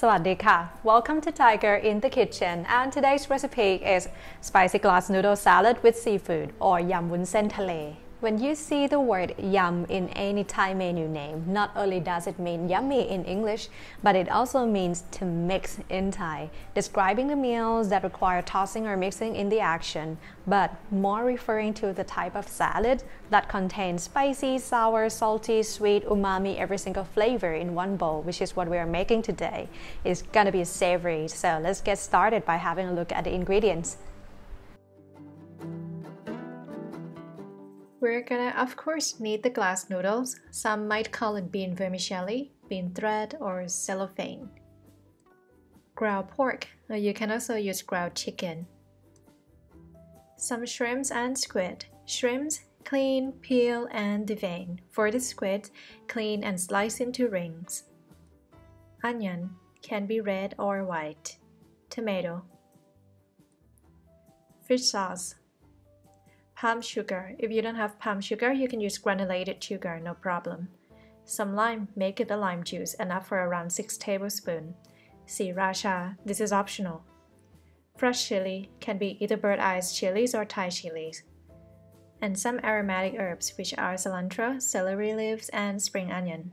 Sawadee Welcome to Tiger in the Kitchen, and today's recipe is spicy glass noodle salad with seafood, or Yum Woon Sen Talay. When you see the word yum in any Thai menu name, not only does it mean yummy in English, but it also means to mix in Thai, describing the meals that require tossing or mixing in the action, but more referring to the type of salad that contains spicy, sour, salty, sweet, umami, every single flavor in one bowl, which is what we are making today. It's gonna be savory, so let's get started by having a look at the ingredients. We're gonna, of course, need the glass noodles. Some might call it bean vermicelli, bean thread, or cellophane. Ground pork, or you can also use ground chicken. Some shrimps and squid. Shrimps, clean, peel, and devein. For the squid, clean and slice into rings. Onion, can be red or white. Tomato. Fish sauce. Palm sugar. If you don't have palm sugar, you can use granulated sugar, no problem. Some lime, make it a lime juice, enough for around 6 tablespoons. Sriracha, this is optional. Fresh chili, can be either bird-eyes chilies or Thai chilies. And some aromatic herbs, which are cilantro, celery leaves, and spring onion.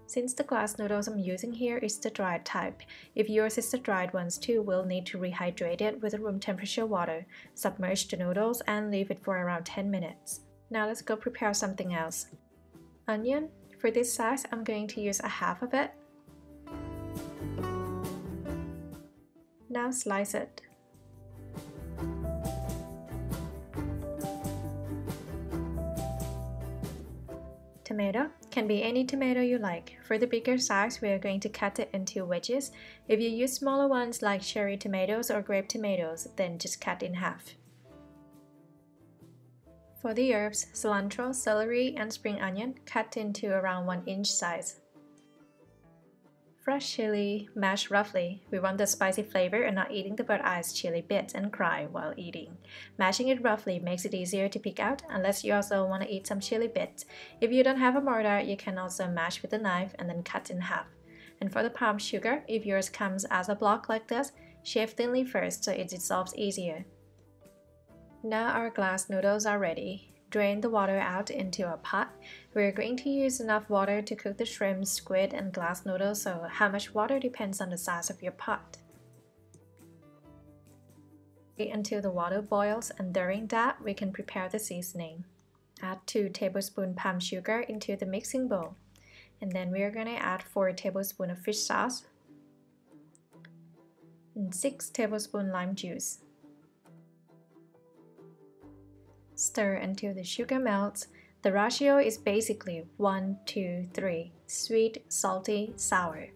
Since the glass noodles I'm using here is the dried type, if yours is the dried ones too, we'll need to rehydrate it with room temperature water, submerge the noodles, and leave it for around 10 minutes. Now let's go prepare something else. Onion, for this size I'm going to use a half of it. Now slice it. Tomato, can be any tomato you like. For the bigger size, we are going to cut it into wedges. If you use smaller ones like cherry tomatoes or grape tomatoes, then just cut in half. For the herbs, cilantro, celery, and spring onion, cut into around 1-inch size. Fresh chili, mashed roughly. We want the spicy flavor and not eating the bird-eyes chili bits and cry while eating. Mashing it roughly makes it easier to pick out, unless you also want to eat some chili bits. If you don't have a mortar, you can also mash with a knife and then cut in half. And for the palm sugar, if yours comes as a block like this, shave thinly first so it dissolves easier. Now our glass noodles are ready. Drain the water out into a pot. We're going to use enough water to cook the shrimp, squid, and glass noodles, so how much water depends on the size of your pot. Wait until the water boils, and during that, we can prepare the seasoning. Add 2 tablespoons palm sugar into the mixing bowl. And then we're going to add 4 tablespoons of fish sauce and 6 tablespoons lime juice. Stir until the sugar melts. The ratio is basically 1, 2, 3, sweet, salty, sour.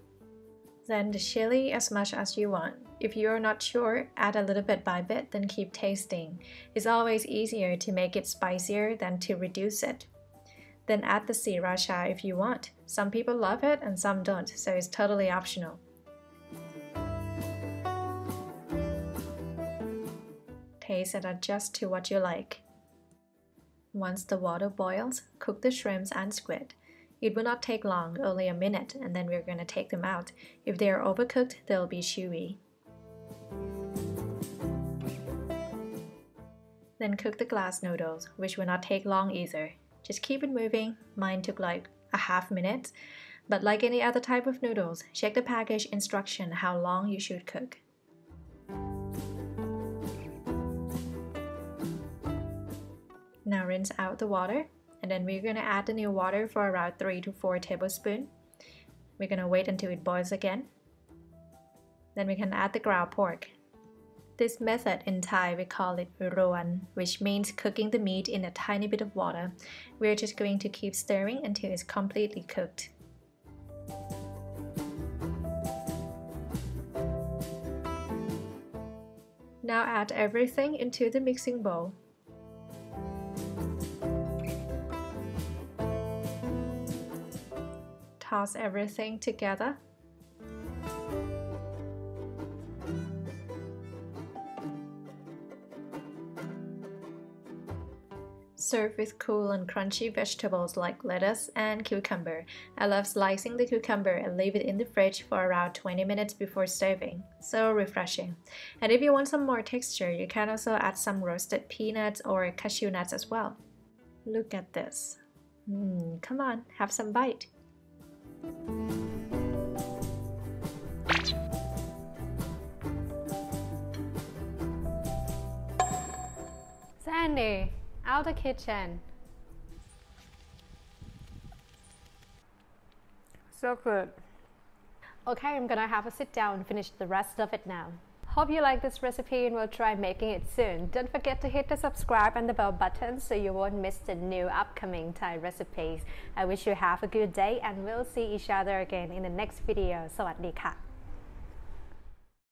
Then the chili as much as you want. If you're not sure, add a little bit by bit, then keep tasting. It's always easier to make it spicier than to reduce it. Then add the sriracha if you want. Some people love it and some don't, so it's totally optional. Taste and adjust to what you like. Once the water boils, cook the shrimps and squid. It will not take long, only a minute, and then we're going to take them out. If they are overcooked, they'll be chewy. Then cook the glass noodles, which will not take long either. Just keep it moving. Mine took like a half minute, but like any other type of noodles, check the package instruction how long you should cook. Now rinse out the water, and then we're going to add the new water for around 3 to 4 tablespoons. We're going to wait until it boils again. Then we can add the ground pork. This method in Thai we call it roan, which means cooking the meat in a tiny bit of water. We're just going to keep stirring until it's completely cooked. Now add everything into the mixing bowl. Toss everything together. Serve with cool and crunchy vegetables like lettuce and cucumber. I love slicing the cucumber and leave it in the fridge for around 20 minutes before serving. So refreshing. And if you want some more texture, you can also add some roasted peanuts or cashew nuts as well. Look at this. Come on, have some bite. Sandy, out the kitchen. So good. Okay, I'm gonna have a sit down and finish the rest of it now. Hope you like this recipe and will try making it soon. Don't forget to hit the subscribe and the bell button so you won't miss the new upcoming Thai recipes. I wish you have a good day and we'll see each other again in the next video. สวัสดีค่ะ